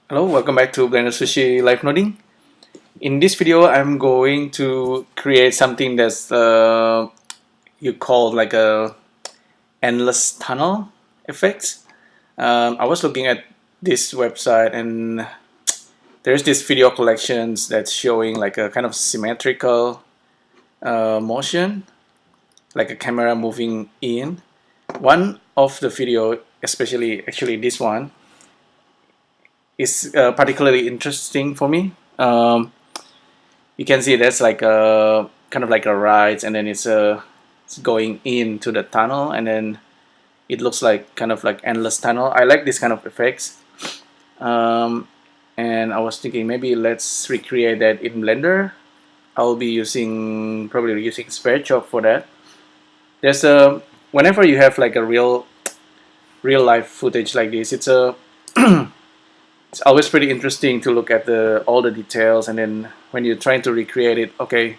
Hello, welcome back to BlenderSushi Live Noding. In this video, I'm going to create something that's you call like a endless tunnel effect. I was looking at this website and there's this video collections that's showing like a kind of symmetrical motion, like a camera moving in. One of the video, especially actually this one, is particularly interesting for me. You can see that's like a kind of like a ride, and then it's going into the tunnel, and then it looks like kind of like endless tunnel. I like this kind of effects, and I was thinking maybe let's recreate that in Blender. I'll be probably using Sverchok for that. There's a whenever you have like a real life footage like this, it's always pretty interesting to look at all the details, and then when you're trying to recreate it, okay,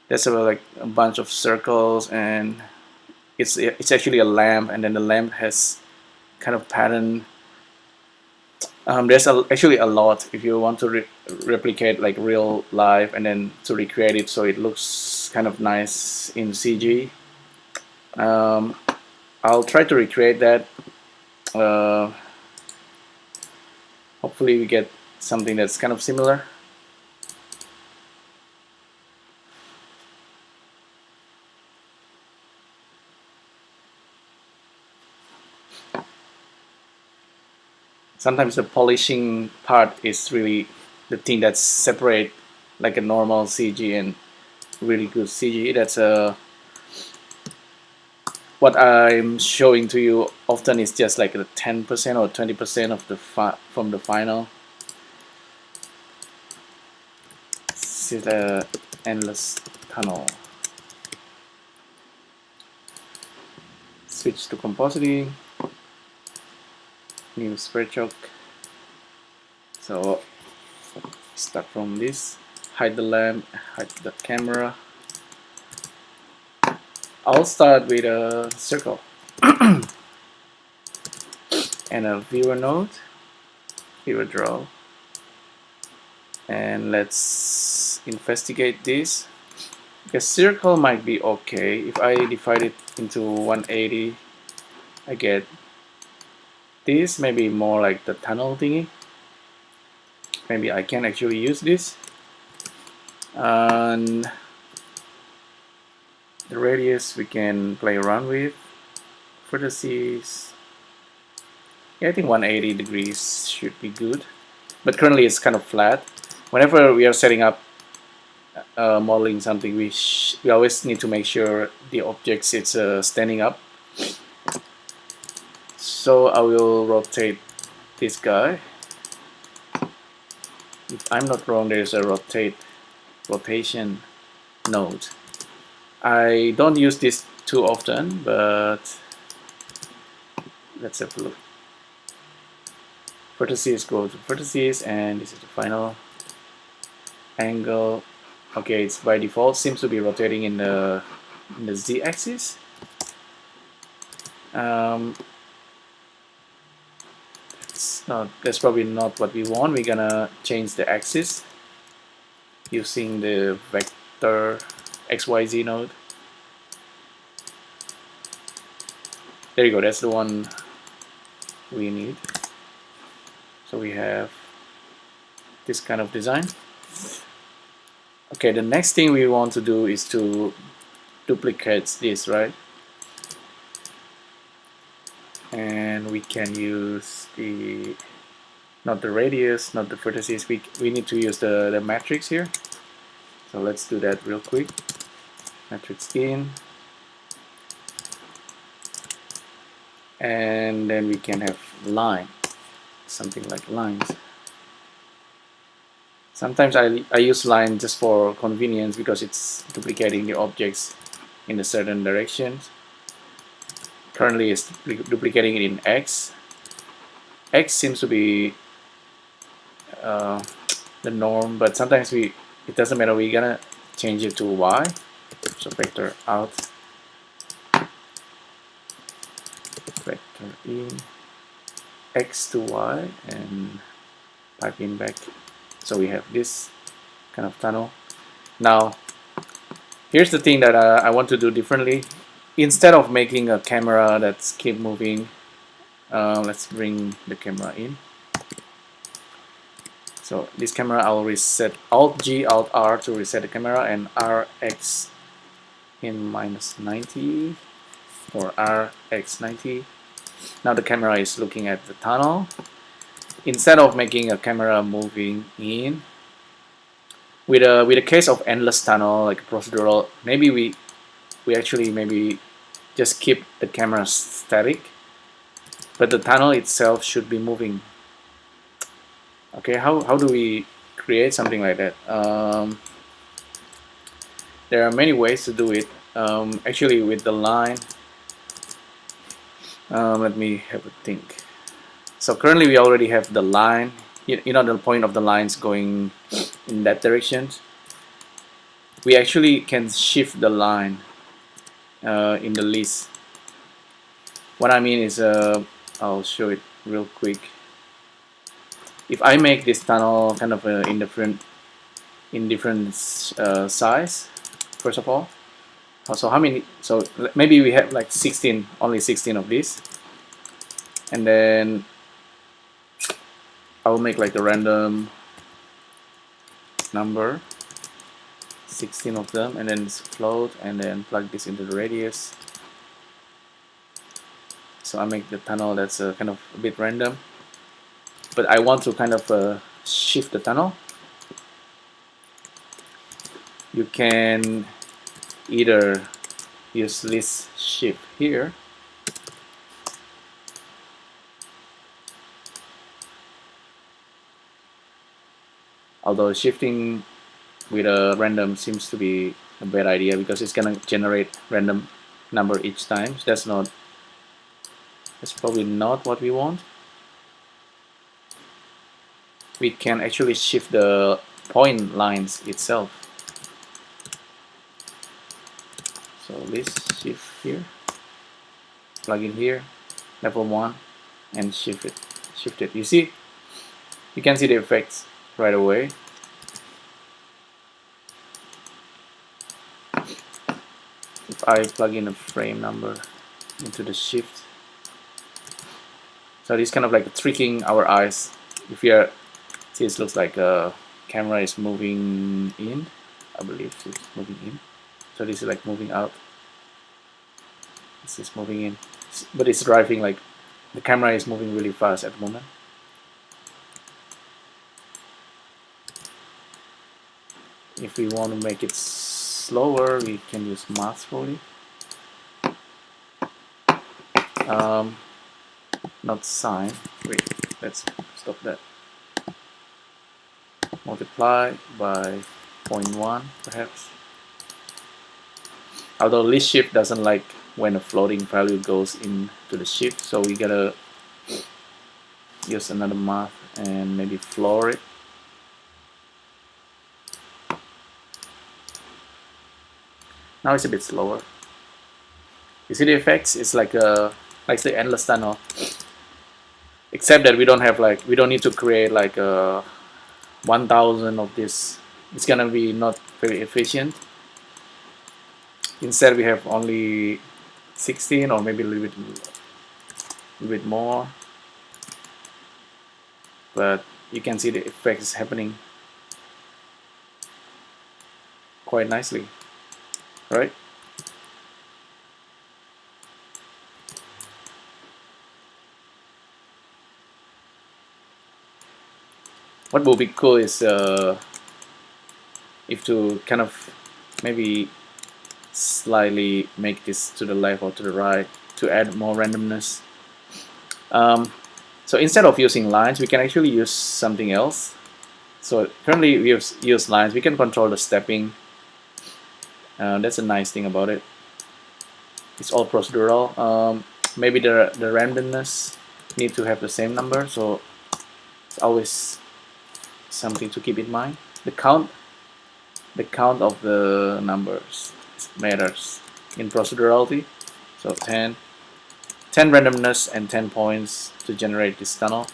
there's like a bunch of circles, and it's actually a lamp, and then the lamp has kind of pattern. There's actually a lot if you want to replicate like real life, and then to recreate it so it looks kind of nice in CG. I'll try to recreate that. Hopefully we get something that's kind of similar. Sometimes the polishing part is really the thing that separates like a normal CG and really good CG. That's what I'm showing to you often is just like a 10% or 20% of the from the final. This is the endless tunnel. Switch to compositing. New Sverchok. So start from this. Hide the lamp. Hide the camera. I'll start with a circle and a viewer node, viewer draw, and let's investigate this. The circle might be okay. If I divide it into 180, I get this, maybe more like the tunnel thingy. Maybe I can actually use this. And the radius we can play around with. Vertices, yeah, I think 180 degrees should be good, but currently it's kind of flat. Whenever we are setting up modeling something, we always need to make sure the objects it's standing up. So I will rotate this guy. If I'm not wrong, there's a rotation node. I don't use this too often, but let's have a look. Vertices go to vertices, and this is the final angle. Okay, it's by default seems to be rotating in the z-axis. That's probably not what we want. We're gonna change the axis using the vector XYZ node. There you go, that's the one we need. So we have this kind of design. Okay, the next thing we want to do is to duplicate this, right? And we can use not the radius, not the vertices, we need to use the matrix here. So let's do that real quick. Matrix in, and then we can have line, something like lines. Sometimes I use line just for convenience because it's duplicating the objects in a certain directions. Currently it's duplicating it in X. X seems to be the norm, but sometimes it doesn't matter. We're gonna change it to Y. So vector out, vector in, X to Y, and pipe in back. So we have this kind of tunnel. Now here's the thing that I want to do differently. Instead of making a camera that's keep moving, let's bring the camera in. So this camera, I'll reset Alt G, Alt R to reset the camera, and RX in -90 or RX 90. Now the camera is looking at the tunnel. Instead of making a camera moving in, with a case of endless tunnel like procedural, maybe we actually maybe just keep the camera static, but the tunnel itself should be moving. Okay, how do we create something like that? There are many ways to do it. Actually, with the line, let me have a think. So currently we already have the line. You know, the point of the lines going in that direction. We actually can shift the line in the list. What I mean is, I'll show it real quick. If I make this tunnel kind of in different size, first of all. So how many? So maybe we have like 16, only 16 of these, and then I'll make like a random number, 16 of them, and then float, and then plug this into the radius. So I make the tunnel that's kind of a bit random, but I want to kind of shift the tunnel. You can either use this shift here, although shifting with a random seems to be a bad idea because it's gonna generate random number each time. So that's probably not what we want. We can actually shift the point lines itself. So this shift here, plug in here, level 1, and shift it. You see, you can see the effects right away. If I plug in a frame number into the shift, so it's kind of like tricking our eyes. If you are, see, it looks like a camera is moving in. I believe it's moving in. So this is like moving out. This is moving in, but it's driving like the camera is moving really fast at the moment. If we want to make it slower, we can use math probably. Not sine. Wait, let's stop that. Multiply by 0.1 perhaps. Although list shift doesn't like when a floating value goes into the shift, so we gotta use another math and maybe floor it. Now it's a bit slower. You see the effects? It's like the endless tunnel, except that we don't need to create like 1,000 of this. It's gonna be not very efficient. Instead, we have only 16 or maybe a little bit more, but you can see the effects happening quite nicely, right? What will be cool is if to kind of maybe slightly make this to the left or to the right to add more randomness. So instead of using lines, we can actually use something else. So currently we use lines. We can control the stepping. That's a nice thing about it. It's all procedural. Maybe the randomness need to have the same number, so it's always something to keep in mind. The count of the numbers matters in procedurality. So 10 randomness and 10 points to generate this tunnel,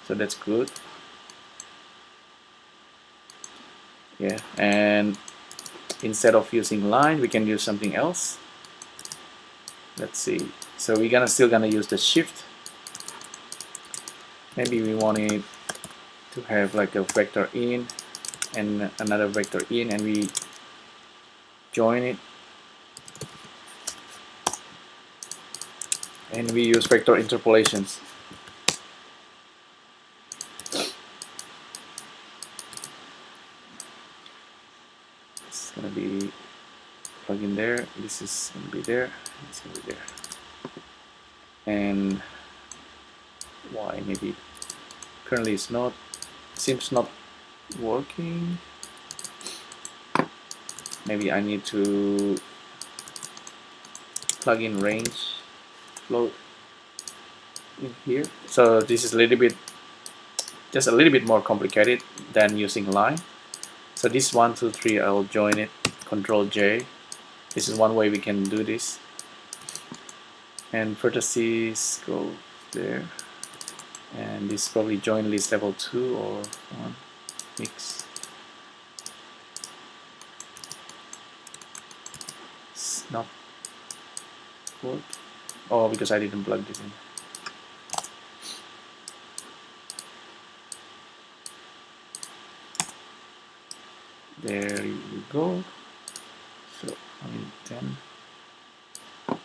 so that's good. Yeah, and instead of using line, we can use something else. Let's see. So we're still gonna use the shift. Maybe we want it to have like a vector in and another vector in, and we join it, and we use vector interpolations. It's gonna be plug in there. This is gonna be there. It's gonna be there. And why? Maybe currently it's not. Seems not working. Maybe I need to plug in range float in here. So this is just a little bit more complicated than using line. So this 1, 2, 3, I'll join it. Control J. This is one way we can do this. And vertices go there. And this probably join list level 2 or 1 mix. It's not work. Oh, because I didn't plug this in. There you go. So I mean 10, 5.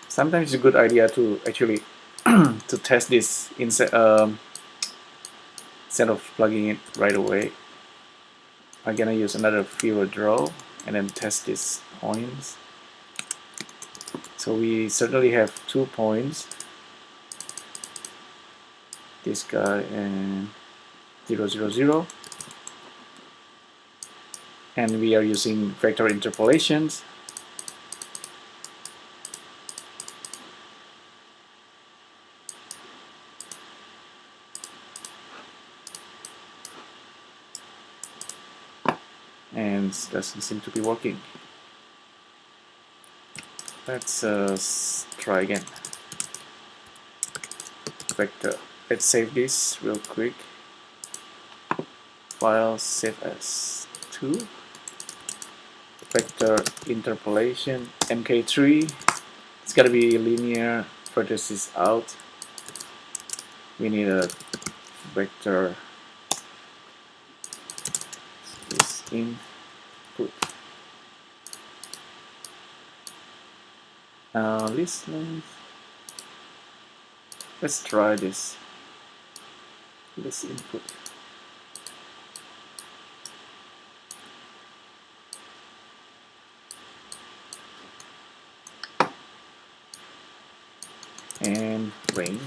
Sometimes it's a good idea to actually to test this instead of plugging it right away. I'm gonna use another fewer draw and then test these points. So we certainly have 2 points. This guy and 0, 0, 0. And we are using vector interpolations. And doesn't seem to be working. Let's try again. Vector. Let's save this real quick. File, save as 2. Vector interpolation, MK3. It's gotta be linear, vertices out. We need a vector is input. List length. Let's try this. List input. And range.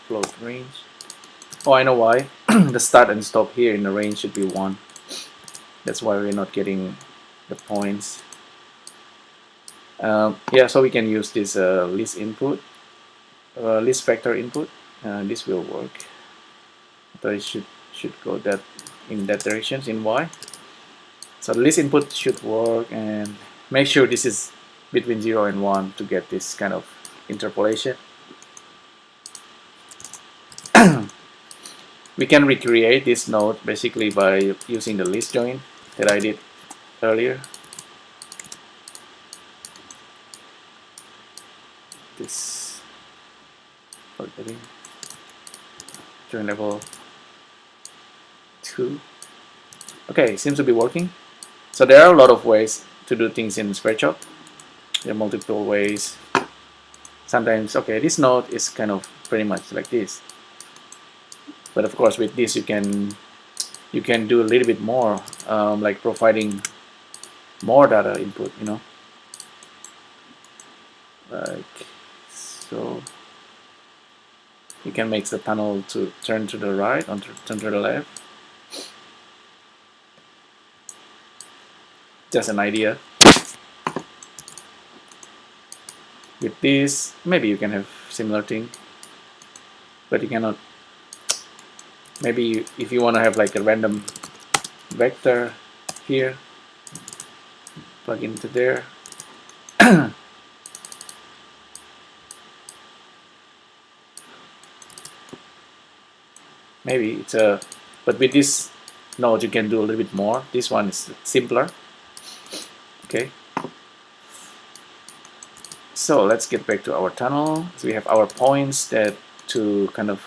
Float range. Oh, I know why. The start and stop here in the range should be 1. That's why we're not getting the points. Yeah, so we can use this list input, list vector input. This will work. So it should go in that direction in Y. So the list input should work, and make sure this is between 0 and 1 to get this kind of interpolation. We can recreate this node basically by using the list join that I did earlier. This join level 2. Okay, seems to be working. So there are a lot of ways to do things in Sverchok. There are multiple ways. Sometimes, okay, this node is kind of pretty much like this. But of course, with this you can do a little bit more, like providing more data input, you know, like so. You can make the tunnel to turn to the right or turn to the left. Just an idea. With this, maybe you can have similar thing, but you cannot. Maybe if you want to have like a random vector here, plug into there. Maybe it's a, but with this node you can do a little bit more. This one is simpler. Okay. So let's get back to our tunnel. So we have our points that to kind of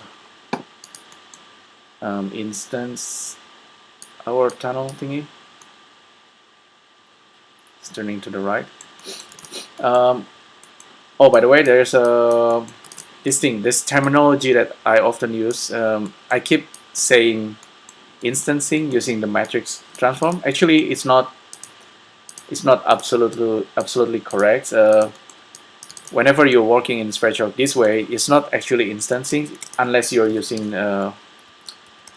instance our tunnel thingy. It's turning to the right. Oh, by the way, there's a this terminology that I often use. I keep saying instancing using the matrix transform. Actually, it's not absolutely correct. Whenever you're working in Sverchok this way, it's not actually instancing unless you're using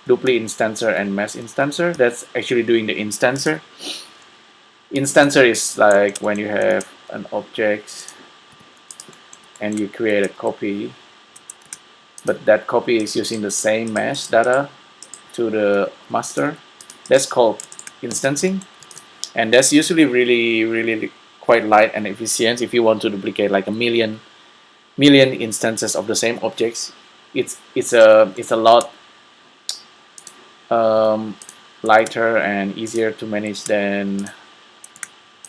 dupli instancer and mesh instancer. That's actually doing the instancer. Instancer is like when you have an object and you create a copy, but that copy is using the same mesh data to the master. That's called instancing, and that's usually really quite light and efficient. If you want to duplicate like a million instances of the same objects, it's a lot lighter and easier to manage than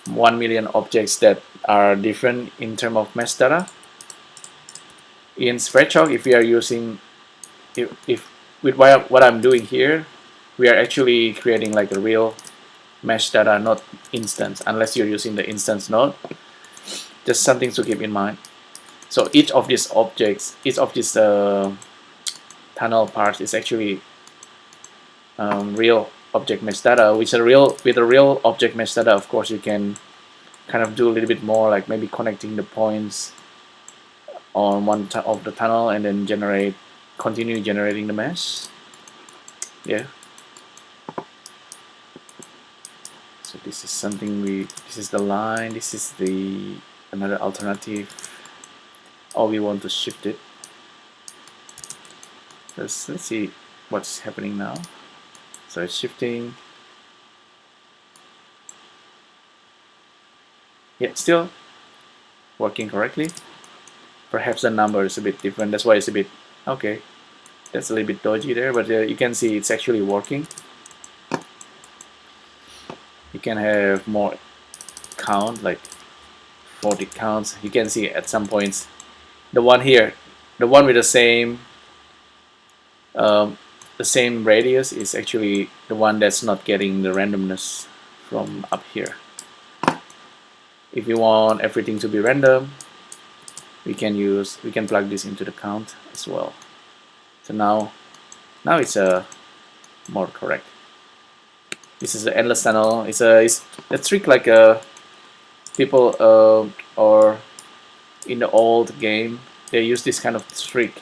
1 million objects that are different in terms of mesh data. In Sverchok, if we are using, if with what I'm doing here, we are actually creating like a real mesh data, not instance, unless you're using the instance node. Just something to keep in mind. So each of these objects, each of these tunnel parts is actually real object mesh data, which are real. With a real object mesh data, of course, you can kind of do a little bit more, like maybe connecting the points on one of the tunnel and then continue generating the mesh. Yeah. So this is something this is the line, this is the another alternative. Or we want to shift it. Let's see what's happening now. So it's shifting. Yeah, still working correctly. Perhaps the number is a bit different. That's why it's a bit okay. That's a little bit dodgy there, but you can see it's actually working. You can have more count, like 40 counts. You can see at some points the one here, the one with the same radius is actually the one that's not getting the randomness from up here. If you want everything to be random, we can plug this into the count as well. So now it's more correct. This is the endless tunnel. It's a trick like people or in the old game they use this kind of trick.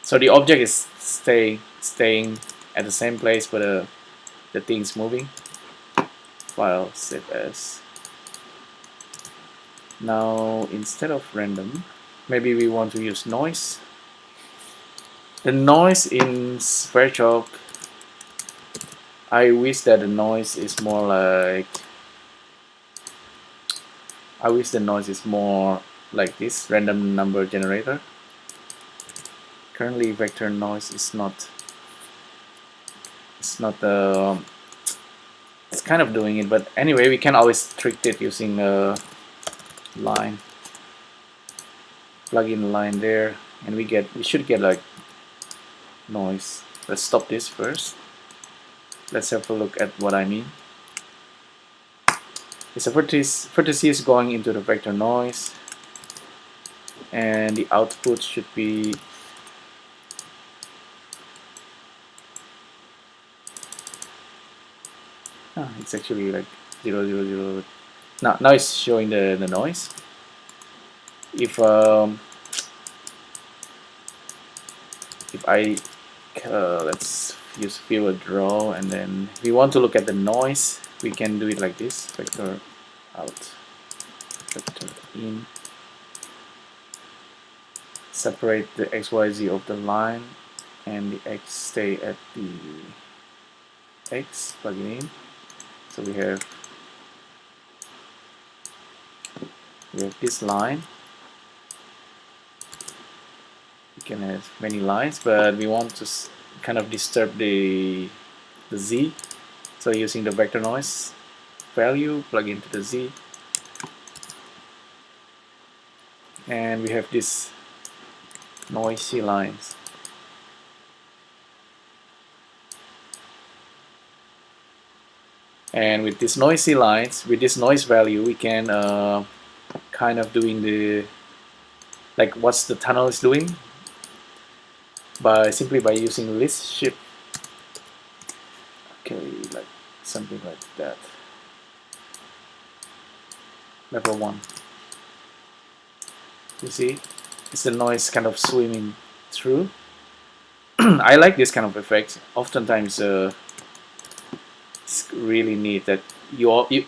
So the object is staying at the same place, but the thing's moving. File save as. Now instead of random, maybe we want to use noise. The noise in Sverchok, I wish that the noise is more like, I wish the noise is more like this random number generator. Currently vector noise is not, it's kind of doing it, but anyway we can always trick it using a line. Plug in a line there and we should get like noise. Let's stop this first. Let's have a look at what I mean. It's a vertices going into the vector noise, and the output should be it's actually like 0, 0, 0. Now it's showing the noise. If I let's use viewer draw, and then if we want to look at the noise, we can do it like this: vector out, vector in. separate the XYZ of the line, and the X stay at the X, plug it in. So we have this line. We can have many lines, but we want to kind of disturb the Z. So using the vector noise value, plug into the Z, and we have this noisy lines. And with these noisy lines, with this noise value, we can kind of doing the like what's the tunnel is doing by simply by using list shift. Okay, like something like that. Level 1. You see, it's the noise kind of swimming through. I like this kind of effect. Oftentimes, it's really neat that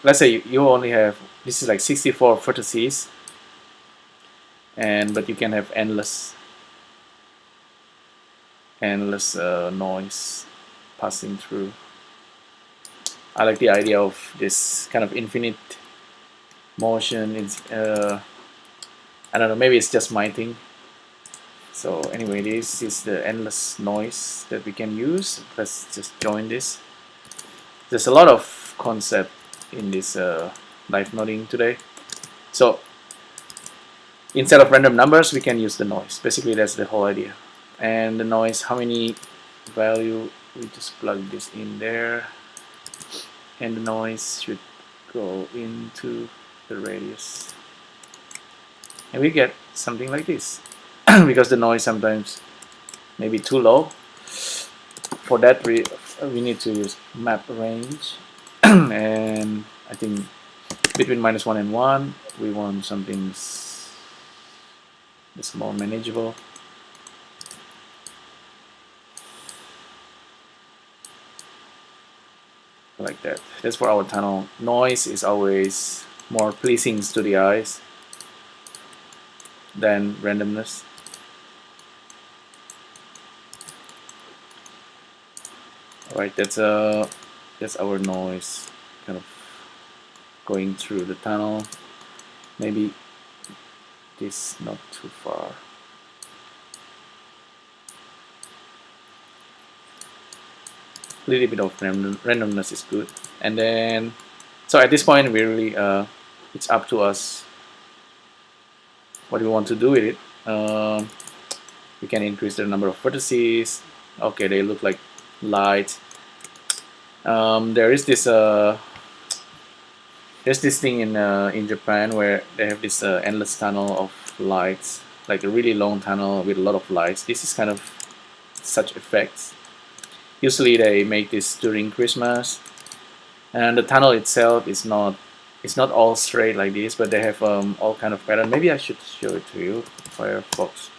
let's say you only have, this is like 64 vertices, but you can have endless noise passing through. I like the idea of this kind of infinite motion. It's I don't know, maybe it's just my thing. So anyway, this is the endless noise that we can use. Let's just join this. There's a lot of concept in this live nodding today. So instead of random numbers, we can use the noise. Basically, that's the whole idea. And the noise, how many value, we just plug this in there, and the noise should go into the radius, and we get something like this. Because the noise sometimes may be too low. For that we need to use map range. And I think between -1 and 1 we want something that's more manageable. Like that. That's for our tunnel. Noise is always more pleasing to the eyes than randomness. Alright, that's our noise kind of going through the tunnel. Maybe this not too far. A little bit of randomness is good. And then, so at this point, we really it's up to us what we want to do with it. We can increase the number of vertices. Okay, they look like light. There is this there's this thing in Japan where they have this endless tunnel of lights, like a really long tunnel with a lot of lights. This is kind of such effects. Usually they make this during Christmas, and the tunnel itself is not all straight like this, but they have all kind of pattern. Maybe I should show it to you. Firefox.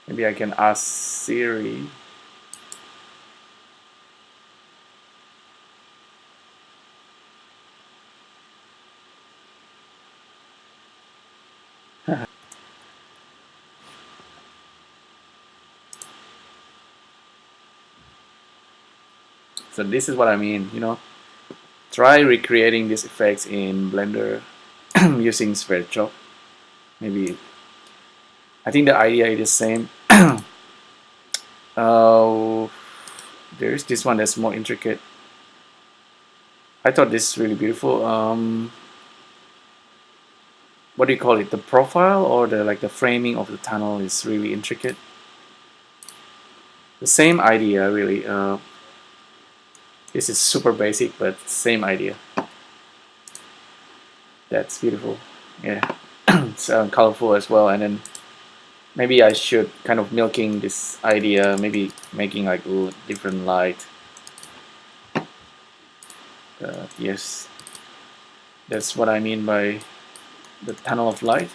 Maybe I can ask Siri. So this is what I mean, you know. Try recreating these effects in Blender using Sverchok. Maybe I think the idea is the same. There's this one that's more intricate. I thought this is really beautiful. What do you call it? The profile or the framing of the tunnel is really intricate. The same idea, really. This is super basic, but same idea. That's beautiful. Yeah, it's colorful as well. And then maybe I should kind of milking this idea, maybe making like a different light. Yes, that's what I mean by the tunnel of light.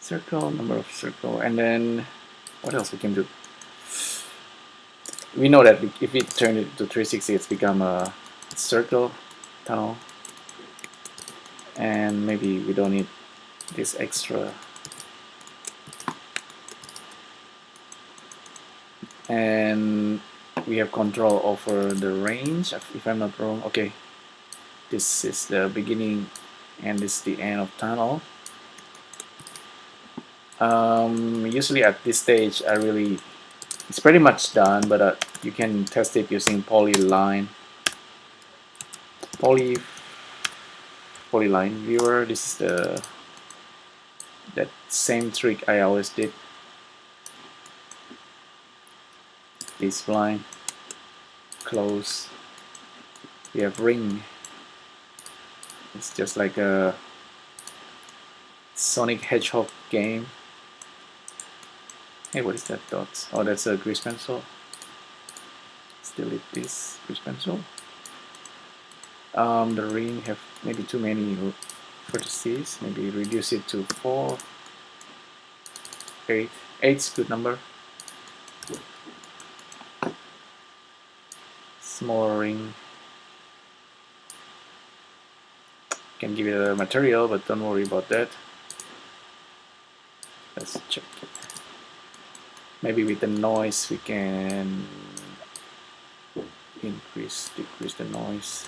circle, number of circle, and then what else we can do? We know that if we turn it to 360, it's become a circle tunnel, and maybe we don't need this extra. And we have control over the range, if I'm not wrong. Okay, this is the beginning and this is the end of tunnel. Usually at this stage it's pretty much done, but you can test it using polyline viewer. This is that same trick I always did. This blind, close. We have ring. It's just like a Sonic Hedgehog game. Hey, what is that dots? Oh, that's a grease pencil. Let's delete this grease pencil. The ring have maybe too many vertices. Maybe reduce it to 4, 8. 8's good number. Small ring. Can give it a material, but don't worry about that. Let's check it. Maybe with the noise we can decrease the noise.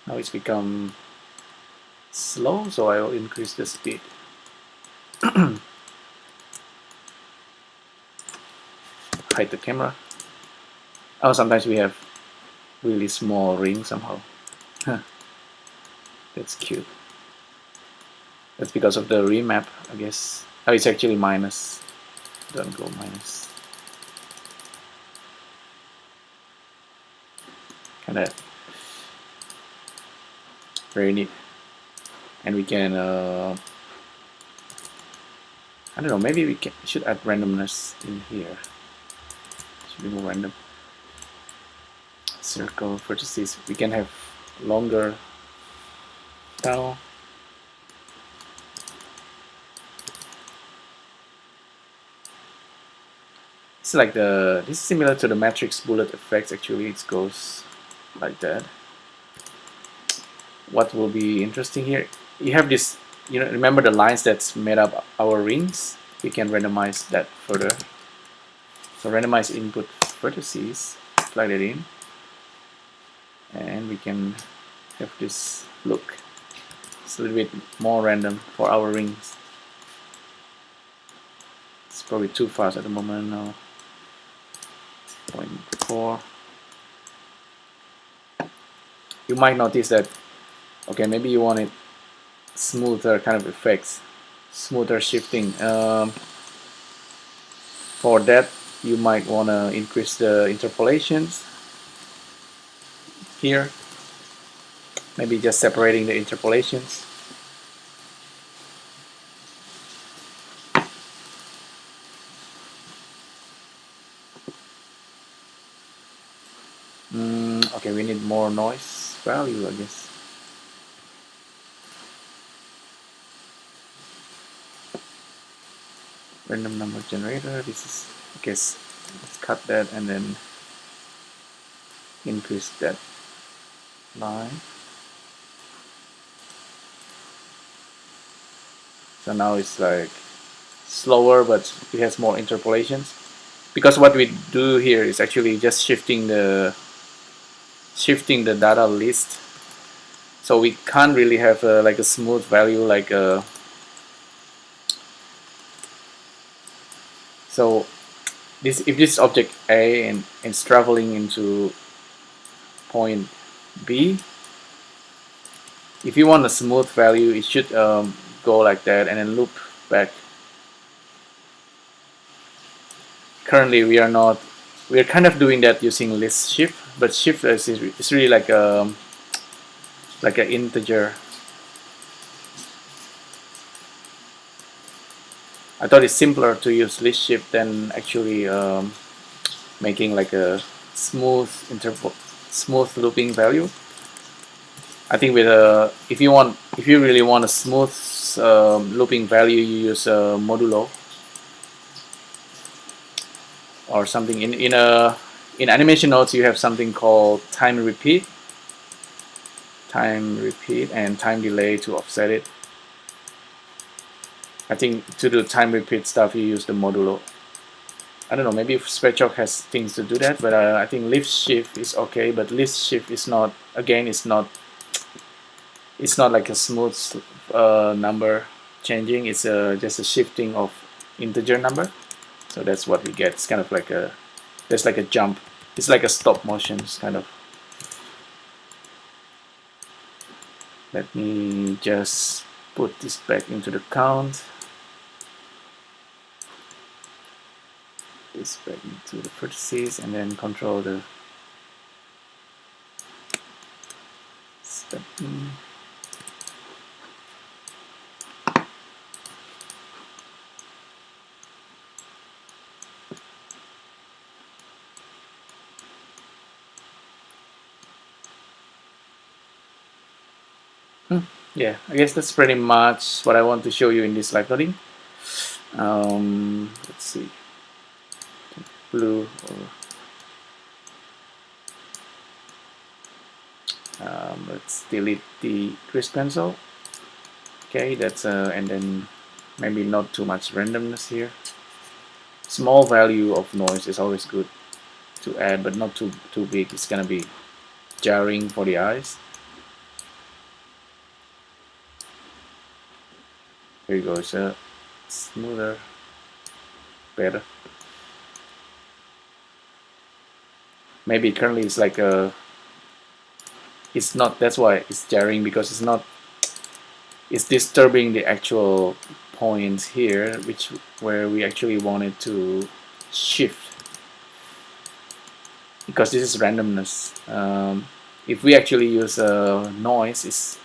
Now it's become slow, so I will increase the speed. Hide the camera. Oh, sometimes we have really small rings somehow. That's cute. That's because of the remap, I guess. Oh, it's actually minus. Don't go minus. Kinda very neat. And we can I don't know, maybe we should add randomness in here. Should be more random. Circle vertices. We can have longer tunnel. It's like this is similar to the matrix bullet effects. Actually, it goes like that. What will be interesting here? You have this. Remember the lines that's made up our rings? We can randomize that further. So randomize input vertices. Plug that in. And we can have this look. It's a little bit more random for our rings. It's probably too fast at the moment now. 0.4. You might notice that, okay, maybe you want it smoother kind of effects, smoother shifting. For that, you might want to increase the interpolations here, maybe just separating the interpolations. Okay, we need more noise value, I guess. Random number generator. This is, I guess, let's cut that and then increase that line. So now it's like slower, but it has more interpolations. Because what we do here is actually just shifting the data list. So we can't really have like a smooth value, like a. So if this object A and it's traveling into point B, if you want a smooth value, it should go like that and then loop back. Currently we are kind of doing that using list shift, but shift is really like an integer. I thought it's simpler to use list shift than actually making like a smooth interval, smooth looping value. I think with if you really want a smooth looping value, you use a modulo or something. In animation nodes, you have something called time repeat, and time delay to offset it. I think to do time repeat stuff, you use the modulo. I don't know, maybe Sverchok has things to do that, but I think lift shift is okay. But lift shift is not, again, it's not like a smooth number changing. It's just a shifting of integer number. So that's what we get. It's kind of like there's like a jump. It's like a stop motion. It's kind of. Let me just put this back into the count. This back into the vertices, and then control the stepping. Yeah, I guess that's pretty much what I want to show you in this live coding. Let's see, blue or let's delete the grease pencil. Okay, that's and then maybe not too much randomness here. Small value of noise is always good to add, but not too big. It's gonna be jarring for the eyes. Here you go. It's smoother, better. Maybe currently it's like it's not, that's why it's jarring, because it's disturbing the actual points here, where we actually wanted to shift, because this is randomness. If we actually use noise, it's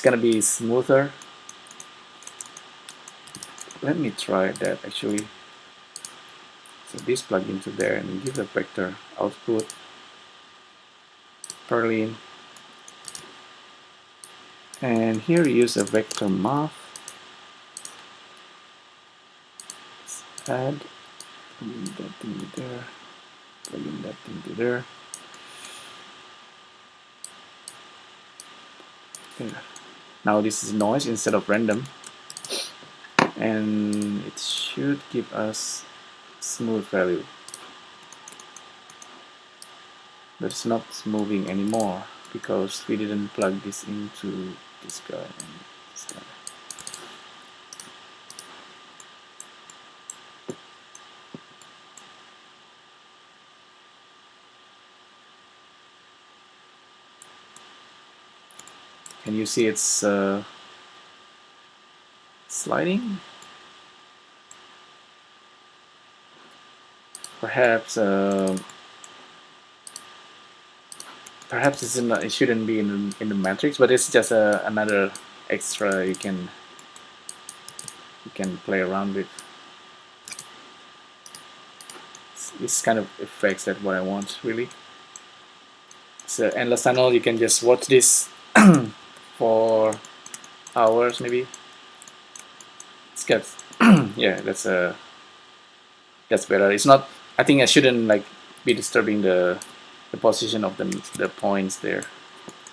gonna be smoother. Let me try that actually. So this plug into there and give a vector output per line. And here use a vector math. Let's add, plug in that thing to there, plug in that thing to there. There. Now this is noise instead of random, and it should give us smooth value, but it's not moving anymore because we didn't plug this into this guy and this guy. Can you see it's sliding? Perhaps perhaps it shouldn't be in the matrix, but it's just another extra you can play around with. This kind of effects that what I want really. It's an endless tunnel. You can just watch this for hours maybe. It's got yeah, that's better. It's not. I think I shouldn't like be disturbing the position of the points there.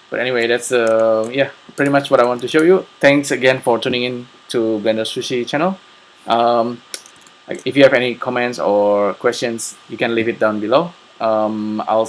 But anyway, that's yeah, pretty much what I want to show you. Thanks again for tuning in to BLENDERSUSHI channel. If you have any comments or questions, you can leave it down below. I'll